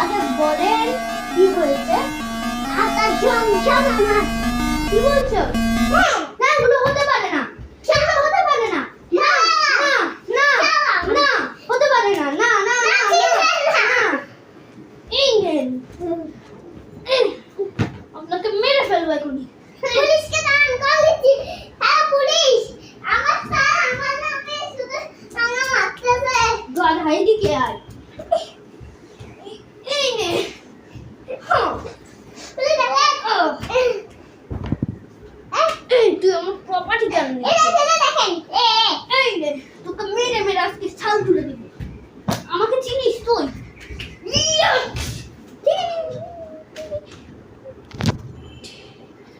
আগে বলেন কি হয়েছে? আটা জংশন আমার কি বলছো? না এগুলো হতে পারে না, সেটা হতে পারে না, না না না না হতে পারে না, না না না না ইংরেন আপনাকে মেরে ফেলবো এখন। পুলিশকে দাঁড়ান কল দিচ্ছি। হ্যাঁ পুলিশ, আমার স্যার আমার নামে শুধু আমার মারতেছে। গাধা এদিকে আয়। তুই আমার প্রপার্টি কেন নিচ্ছিস?